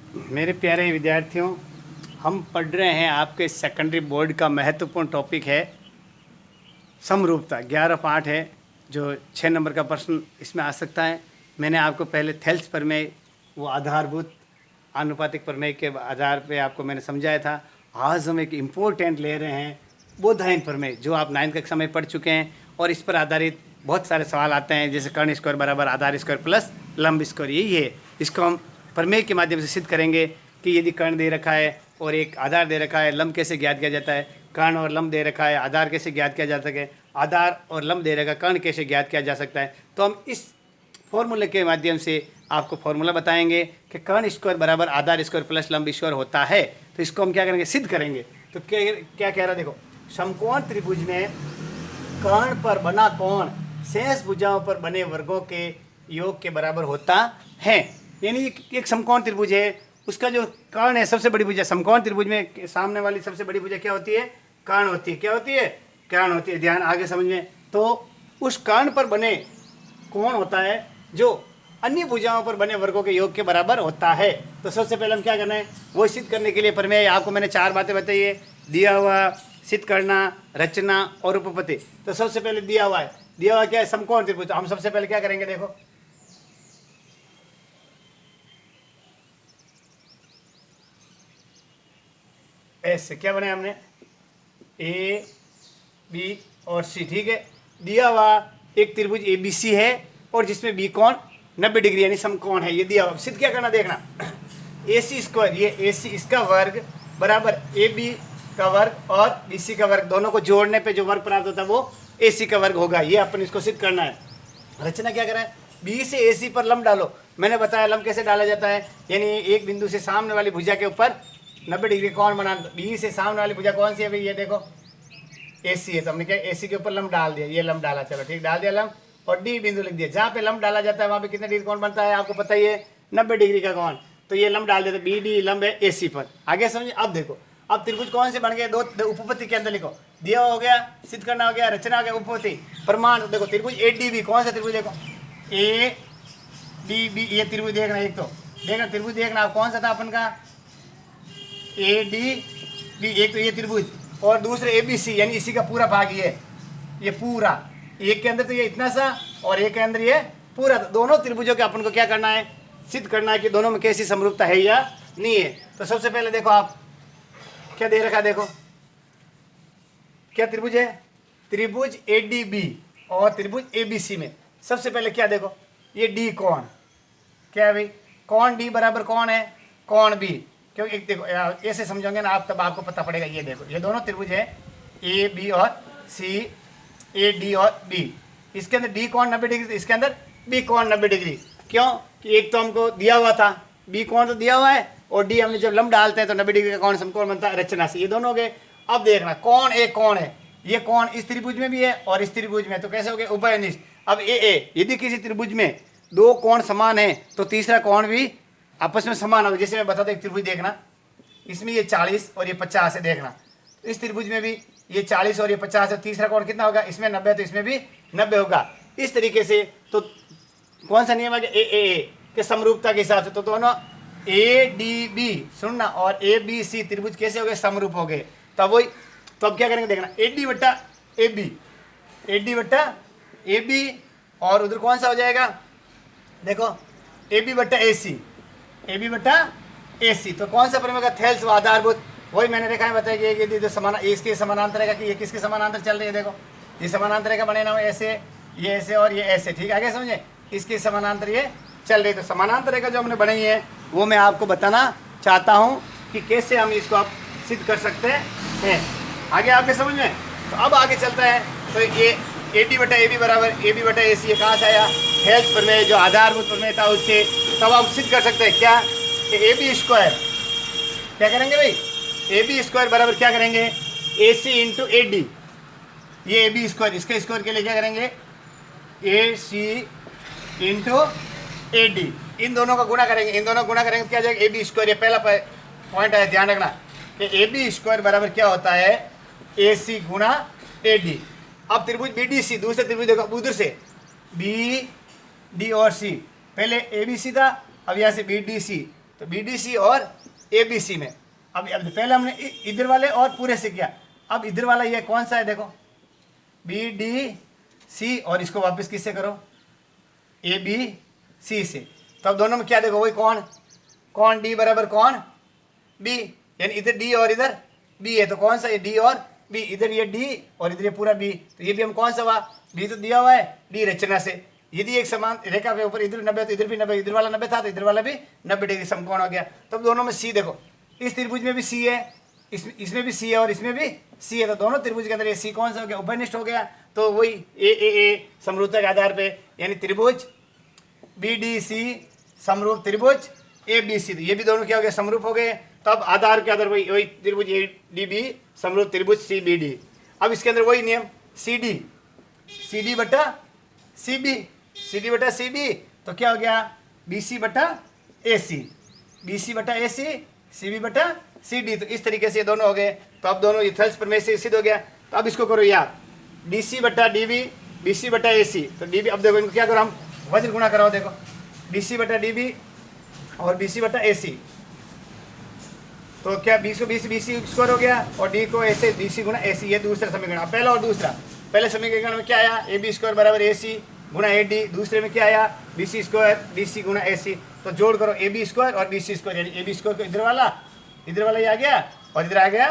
मेरे प्यारे विद्यार्थियों, हम पढ़ रहे हैं आपके सेकेंडरी बोर्ड का महत्वपूर्ण टॉपिक है समरूपता। 11 पाठ है जो 6 नंबर का प्रश्न इसमें आ सकता है। मैंने आपको पहले थेल्स प्रमेय, वो आधारभूत आनुपातिक प्रमेय के आधार पे आपको मैंने समझाया था। आज हम एक इम्पोर्टेंट ले रहे हैं बोधायन प्रमेय, जो आप 9th कक्षा में पढ़ चुके हैं, और इस पर आधारित बहुत सारे सवाल आते हैं, जैसे कर्ण स्क्वायर बराबर आधार स्क्वायर प्लस लंब स्क्वायर। यही है, इसको हम प्रमेय के माध्यम से सिद्ध करेंगे कि यदि कर्ण दे रखा है और एक आधार दे रखा है, लंब कैसे ज्ञात किया जाता है। कर्ण और लंब दे रखा है, आधार कैसे ज्ञात किया जा सके, आधार और लंब दे रखा, कर्ण कैसे ज्ञात किया जा सकता है। तो हम इस फॉर्मूले के माध्यम से आपको फॉर्मूला बताएंगे कि कर्ण स्क्वायर बराबर आधार स्क्वायर प्लस लंब स्क्वायर होता है। तो इसको हम क्या करेंगे, सिद्ध करेंगे। तो क्या क्या कह रहा है, देखो, समकोण त्रिभुज में कर्ण पर बना कोण शेष भुजाओं पर बने वर्गों के योग के बराबर होता है। यानी एक समकोण त्रिभुज है, उसका जो कर्ण है सबसे बड़ी भुजा। समकोण त्रिभुज में सामने वाली सबसे बड़ी भुजा क्या होती है, कर्ण होती है। क्या होती है, कर्ण होती है। ध्यान आगे समझ में। तो उस कर्ण पर बने कोण होता है जो अन्य भुजाओं पर बने वर्गों के योग के बराबर होता है। तो सबसे पहले हम क्या करना है, वो सिद्ध करने के लिए प्रमेय आपको मैंने 4 बातें बताई है। दिया हुआ, सिद्ध करना, रचना और उपपत्ति। तो सबसे पहले दिया हुआ है, दिया हुआ क्या है, समकोण त्रिभुज। तो हम सबसे पहले क्या करेंगे, देखो, ऐसे क्या बनाया हमने, ए बी और सी। ठीक है, दिया हुआ एक त्रिभुज ए बी सी है और जिसमें बी कोण 90 डिग्री यानी समकोण है। ये दिया हुआ। सिद्ध क्या करना, देखना, ए सी स्क्वायर, ये ए सी इसका वर्ग बराबर ए बी का वर्ग और बी सी का वर्ग, दोनों को जोड़ने पे जो वर्ग प्राप्त होता है वो ए सी का वर्ग होगा। ये अपन इसको सिद्ध करना है। रचना क्या करें, बी से ए सी पर लंब डालो। मैंने बताया लंब कैसे डाला जाता है, यानी एक बिंदु से सामने वाली भुजा के ऊपर 90 डिग्री कोण बनाना। बी से सामने वाली भुजा कौन सी है भाई, ये देखो ए सी है। तो हमने क्या ए सी के ऊपर लंब डाल दिया, ये लंब डाला, चलो ठीक, डाल दिया लंब, और डी बिंदु लिख दिया। जहाँ पे लंब डाला जाता है वहाँ पे कितने डिग्री कोण बनता है आपको पता ही है, 90 डिग्री का कोण। तो ये लंब डाल देते, बी डी लंब है ए सी पर। आगे समझिए। अब देखो, अब त्रिभुज कौन से बन गए, दो उपपत्ति के अंदर लिखो। दिया हो गया, सिद्ध करना हो गया, रचना हो गया, उपपत्ति। प्रमाण देखो, त्रिभुज ए डी बी, कौन सा त्रिभुज, देखो ए डी बी, ये त्रिभुज देखना। एक तो देखना त्रिभुज, देखना आप कौन सा था अपन का, ए डी बी। एक तो ये त्रिभुज और दूसरे ए बी सी, यानी इसी का पूरा भाग ये पूरा। एक के अंदर तो ये इतना सा और एक के अंदर ये पूरा। दोनों त्रिभुजों के अपन को क्या करना है, सिद्ध करना है कि दोनों में कैसी समरूपता है या नहीं है। तो सबसे पहले देखो, आप क्या दे रखा, देखो क्या त्रिभुज है, त्रिभुज ए डी बी और त्रिभुज ए बी सी में सबसे पहले क्या देखो, ये डी कोण क्या है भाई, कोण डी बराबर कौन है, कोण बी। क्योंकि एक देखो ऐसे समझोगे ना आप, तब आपको पता पड़ेगा। ये देखो, ये दोनों त्रिभुज है ए बी और सी, ए डी और बी। इसके अंदर डी कोण 90 डिग्री, इसके अंदर बी कोण 90 डिग्री। क्यों कि एक तो हमको दिया हुआ था, बी कोण तो दिया हुआ है, और डी हमने जब लंब डालते हैं तो 90 डिग्री का कोण समकोण बनता है रचना से। ये दोनों हो गए। अब देखना, कोण एक कोण है, ये कोण इस त्रिभुज में भी है और इस त्रिभुज में, तो कैसे हो गए, उभयनिष्ठ। अब ए यदि किसी त्रिभुज में दो कोण समान है तो तीसरा कोण भी आपस में समान होगा। जैसे मैं बताता, एक त्रिभुज देखना, इसमें ये 40 और ये 50 है, देखना इस त्रिभुज में भी ये 40 और ये 50 है, तीसरा कोण कितना होगा, इसमें 90 तो इसमें भी 90 होगा। इस तरीके से तो कौन सा नियम है, ए के समरूपता के हिसाब से। तो दोनों ए डी बी, सुनना, और ए बी सी त्रिभुज कैसे हो गए, समरूप हो गए। तब वही, तो अब क्या करेंगे, देखना, ए डी बट्टा ए बी, ए डी बट्टा ए बी, और उधर कौन सा हो जाएगा, देखो ए बी बट्टा ए सी, ए बी बट्टा ए सी। तो कौन सा प्रमेय का थेल्स व आधारभूत, वही मैंने रेखा में बताया कि ये जो समान, इसके समानांतर है कि ये किसके समानांतर चल रही है। देखो ये समानांतर रेखा बने ना हो, ऐसे, ये ऐसे और ये ऐसे, ठीक है, आगे समझे, इसके समानांतर ये चल रही। तो समानांतर रेखा जो हमने बनाई है वो मैं आपको बताना चाहता हूँ कि कैसे हम इसको आप सिद्ध कर सकते हैं। आगे आपके समझ में। तो अब आगे चलता है। तो ये ए डी बटा ए बी बराबर ए बी बटा ए सी, ये कहाँ से आया, हेल्थ प्रमेय, जो आधारभूत प्रमेय था उससे। तब आप सिद्ध कर सकते हैं क्या, कि ए बी स्क्वायर क्या करेंगे भाई, ए बी स्क्वायर बराबर क्या करेंगे, ए सी इंटू ए डी। ये ए बी स्क्वायर, इसके स्क्वायर के लिए क्या करेंगे, ए सी इंटू ए डी। इन दोनों का गुणा करेंगे, इन दोनों का गुणा करेंगे तो क्या जाएगा, ए बी स्क्वायर। ये पहला पॉइंट है, ध्यान रखना कि ए बी स्क्वायर बराबर क्या होता है, ए सी गुणा ए डी। अब त्रिभुज बी डी सी, दूसरे त्रिभुज देखो उधर से बी डी और सी, पहले ए बी सी था, अब यहाँ से बी डी सी, तो BDC और ABC में। अब पहले हमने इधर वाले और पूरे से किया, अब इधर वाला ये कौन सा है देखो, BDC, और इसको वापस किससे करो, ABC से। तो अब दोनों में क्या देखो, वही कौन D बराबर कौन B, यानी इधर D और इधर B है, तो कौन सा ये D और B, इधर ये D और इधर ये पूरा B, तो ये भी हम कौन सा हुआ, B तो दिया हुआ है D रचना से। यदि एक समान रेखा के ऊपर इधर 90 तो इधर भी 90, इधर वाला 90 था तो इधर वाला भी 90 डिग्री समकोण हो गया। तो अब दोनों में C देखो, इस त्रिभुज में भी C है, इसमें भी C है और इसमें भी C है, तो दोनों त्रिभुज के अंदर ये C कौन सा हो गया, उभयनिष्ठ हो गया। तो वही ए समरूपता के आधार पे, यानी त्रिभुज BDC समरूप त्रिभुज ABC, तो ये भी दोनों क्या हो गए, समरूप हो गए। तो अब आधार के आधार वही त्रिभुज ADB समरूप त्रिभुज CBD। अब इसके अंदर वही नियम CD बटा CB, तो क्या हो गया, BC बटा AC, CB बटा CD। तो इस तरीके से ये दोनों हो गए। तो अब दोनों इथल्स प्रमेय से सिद्ध हो गया। तो अब इसको करो यार, DC बटा DB, BC बटा AC। तो DB, अब देखो इनको क्या करो, हम वज्र गुणा कराओ, देखो DC बटा DB और BC बटा AC, तो क्या 20 को BC स्क्वायर हो गया और D को ऐसे BC गुणा AC, ये दूसरा समीकरण। पहला और दूसरा, पहले समीकरण में क्या आया, AB स्क्वायर बराबर AC गुणा AD, दूसरे में क्या आया, BC स्क्वायर DC गुणा AC। तो जोड़ करो AB स्क्वायर और BC स्क्वायर, यानी AB स्क्वायर को इधर वाला ये आ गया और इधर आ गया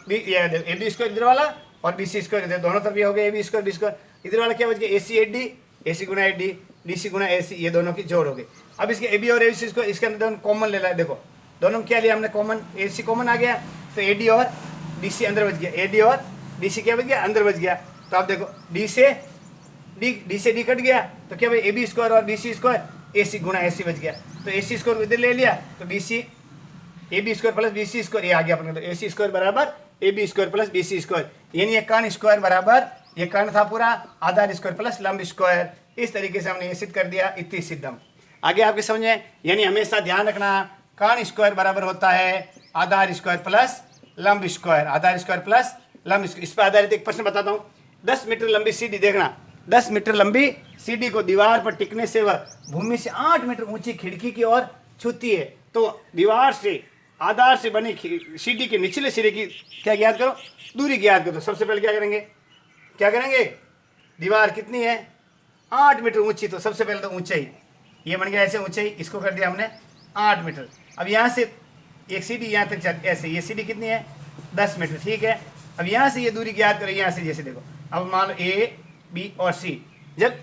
AB स्क्वायर इधर वाला और BC स्क्वायर इधर, दोनों तरफ ये हो गया AB स्क्वायर B स्क्वायर। इधर वाला क्या बच गया, AC गुणा AD, DC गुणा AC, ये दोनों की जोड़ हो गई। अब इसके AB और AC को इसके अंदर दोनों कॉमन ले ला, देखो दोनों में क्या लिया हमने कॉमन, AC कॉमन आ गया, तो AD और DC अंदर बच गया, AD और DC क्या बच गया, अंदर बच गया। तो आप देखो D से D कट गया, तो क्या भाई AB स्क्वायर और BC स्क्वायर AC गुणा AC बच गया। तो AC स्क्वायर इधर ले लिया, तो AB square plus BC square ये आ गया अपने, तो AC स्क्वायर बराबर AB square plus BC square, यानी ये कर्ण स्क्वायर बराबर, ये कर्ण था पूरा, आधार स्क्वायर प्लस लंब स्क्वायर। इस तरीके से हमने ये सिद्ध कर दिया, इति सिद्धम। आगे आपके समझ में, यानी हमेशा ध्यान रखना, कर्ण स्क्वायर बराबर होता है आधार स्क्वायर प्लस लंब स्क्वायर, आधार स्क्वायर प्लस लंब स्क्वायर। इस पर आधारित एक प्रश्न बताता हूँ। 10 मीटर लंबी सीढ़ी, देखना 10 मीटर लंबी सीढ़ी को दीवार पर टिकने से वह भूमि से 8 मीटर ऊंची खिड़की की ओर छूती है, तो दीवार से आधार से बनी सीढ़ी के निचले सिरे की क्या ज्ञात करो, दूरी ज्ञात करो। तो सबसे पहले क्या करेंगे, दीवार कितनी है 8 मीटर ऊंची, तो सबसे पहले तो ऊंचाई, ये बन गया ऐसे ऊंचाई, इसको कर दिया हमने 8 मीटर। अब यहाँ से एक सीढ़ी यहाँ तक ऐसे, ये सीढ़ी कितनी है 10 मीटर, ठीक है। अब यहाँ से ये दूरी ज्ञात करो, यहाँ से जैसे देखो, अब मान लो A, B और C, जब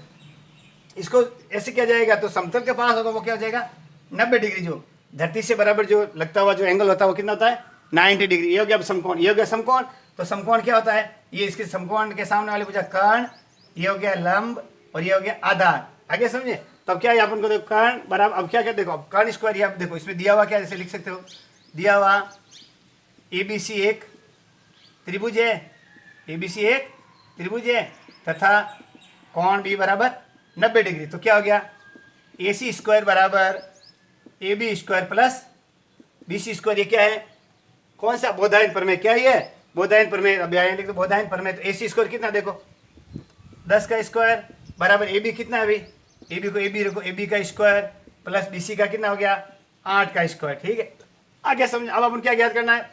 इसको ऐसे किया जाएगा तो समतल के पास होगा वो क्या हो जाएगा 90 डिग्री, जो धरती से बराबर जो लगता हुआ जो एंगल होता है वो कितना होता है 90 डिग्री। ये हो गया समकोण, ये हो गया समकोण। तो समकोण क्या होता है, ये इसके समकोण के सामने वाले भुजा कर्ण, ये हो गया लंब और ये हो गया आधार। आगे समझे, तब क्या है अपन को देखो कर्ण बराबर, अब क्या क्या देखो, अब कर्ण स्क्वायर, ये आप देखो इसमें दिया हुआ क्या जैसे लिख सकते हो, दिया हुआ ABC एक त्रिभुज है, ABC एक त्रिभुज है तथा कोण B बराबर 90 डिग्री। तो क्या हो गया AC स्क्वायर बराबर AB square plus BC square, ये क्या है कौन सा बोधायन प्रमेय, क्या ये बोधायन प्रमेय। अब यहाँ लिख दो बोधायन प्रमेय, तो AC स्क्वायर कितना देखो 10 का स्क्वायर बराबर AB कितना है अभी, AB को AB रखो, AB का स्क्वायर प्लस BC का कितना हो गया 8 का स्क्वायर, ठीक है। आगे समझ, अब अपन क्या ज्ञात करना है,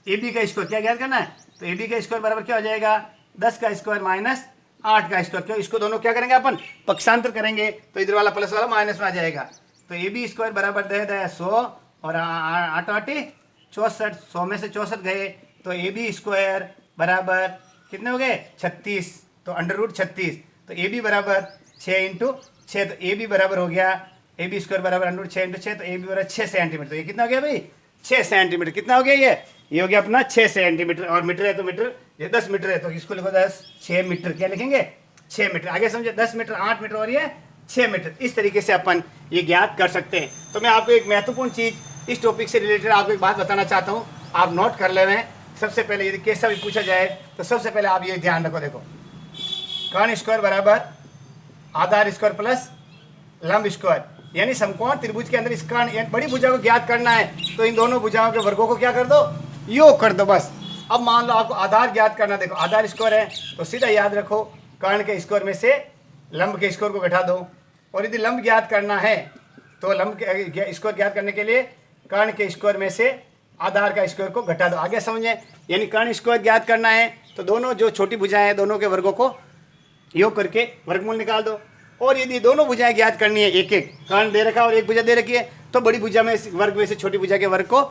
AB का स्क्वायर क्या ज्ञात करना है, तो AB का स्क्वायर बराबर क्या हो जाएगा 10 का स्क्वायर माइनस 8 का स्क्वायर। क्यों, इसको दोनों क्या करेंगे अपन पक्षांतर करेंगे, तो इधर वाला प्लस वाला माइनस में आ जाएगा। तो AB स्क्वायर बराबर दे 100 और 8 8 64, 100 में से 64 गए, तो AB स्क्वायर बराबर कितने हो गए 36, तो अंडर रूट 36, तो AB बराबर 6 × 6, तो AB बराबर हो गया AB स्क्वायर बराबर अंडर रूट 6 × 6, तो AB बराबर 6 सेंटीमीटर। तो ये कितना हो गया भाई 6 सेंटीमीटर, कितना हो गया ये हो गया अपना 6 सेंटीमीटर, और मीटर है तो मीटर, ये 10 मीटर है तो इसको लिखो 6 मीटर, क्या लिखेंगे 6 मीटर। आगे समझे 10 मीटर 8 मीटर और ये 6 मीटर, इस तरीके से अपन ये ज्ञात कर सकते हैं। तो मैं आपको एक महत्वपूर्ण चीज़ इस टॉपिक से रिलेटेड आपको एक बात बताना चाहता हूँ, आप नोट कर ले हैं। सबसे पहले यदि कैसा भी पूछा जाए तो सबसे पहले आप ये ध्यान रखो, देखो कर्ण स्क्वायर बराबर आधार स्क्वायर प्लस लंब स्क्वायर, यानी समकोण त्रिभुज के अंदर इस कर्ण बड़ी भुजा को ज्ञात करना है, तो इन दोनों भुजाओं के वर्गों को क्या कर दो, योग कर दो बस। अब मान लो आपको आधार ज्ञात करना, देखो आधार स्क्वायर है तो सीधा याद रखो कर्ण के स्क्वायर में से लंब के स्क्वायर को घटा दो, और यदि लंब ज्ञात करना है तो लंब के स्क्वायर ज्ञात करने के लिए कर्ण के स्क्वायर में से आधार का स्क्वायर को घटा दो। आगे समझें, यानी कर्ण स्क्वायर ज्ञात करना है तो दोनों जो छोटी भुजाएं हैं दोनों के वर्गों को योग करके वर्गमूल निकाल दो। और यदि दोनों भुजाएं ज्ञात करनी है, एक एक कर्ण दे रखा और एक भुजा दे रखी है, तो बड़ी भुजा में वर्ग में से छोटी भुजा के वर्ग को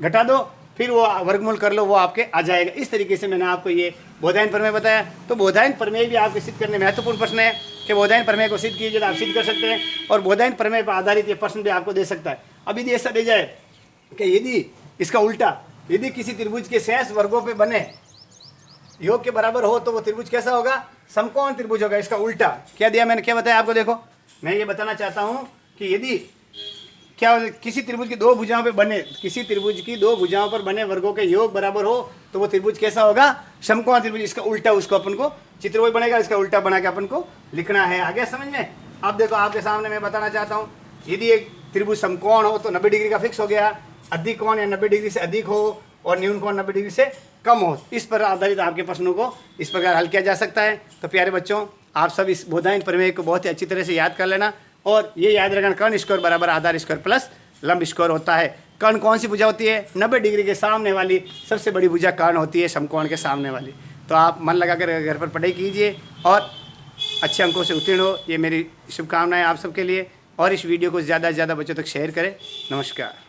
घटा दो, फिर वो वर्गमूल कर लो, वो आपके आ जाएगा। इस तरीके से मैंने आपको ये बोधायन प्रमेय बताया। तो बोधायन प्रमेय भी आपके सिद्ध करने में महत्वपूर्ण प्रश्न है कि बोधायन प्रमेय को सिद्ध कीजिए तो आप सिद्ध कर सकते हैं, और बोधायन प्रमेय पर आधारित ये प्रश्न भी आपको दे सकता है। अब यदि ऐसा दे जाए कि यदि इसका उल्टा, यदि किसी त्रिभुज के शेष वर्गों पे बने योग के बराबर हो तो वो त्रिभुज कैसा होगा? समकोण त्रिभुज होगा। इसका उल्टा क्या दिया मैंने, क्या बताया आपको? देखो, मैं ये बताना चाहता हूँ कि यदि क्या किसी त्रिभुज की दो भुजाओं पे बने, किसी त्रिभुज की दो भुजाओं पर बने वर्गों के योग बराबर हो तो वो त्रिभुज कैसा होगा? समकोण त्रिभुज। इसका उल्टा उसको अपन को चित्र वही बनेगा, इसका उल्टा बना के अपन को लिखना है। आगे समझ में? अब देखो आपके सामने मैं बताना चाहता हूँ, यदि एक त्रिभुज समकोण हो तो 90 डिग्री का फिक्स हो गया, अधिक कोण या 90 डिग्री से अधिक हो और न्यून कोण 90 डिग्री से कम हो। इस पर आधारित आपके प्रश्नों को इस प्रकार हल किया जा सकता है। तो प्यारे बच्चों, आप सब इस बोधायन प्रमेय को बहुत ही अच्छी तरह से याद कर लेना, और ये याद रखना कर्ण स्क्वायर बराबर आधार स्क्वायर प्लस लंब स्क्वायर होता है। कर्ण कौन सी भुजा होती है? 90 डिग्री के सामने वाली सबसे बड़ी भुजा कर्ण होती है, समकोण के सामने वाली। तो आप मन लगाकर घर पर पढ़ाई कीजिए और अच्छे अंकों से उत्तीर्ण हो, ये मेरी शुभकामनाएं आप सबके लिए। और इस वीडियो को ज़्यादा से ज़्यादा बच्चों तक शेयर करें। नमस्कार।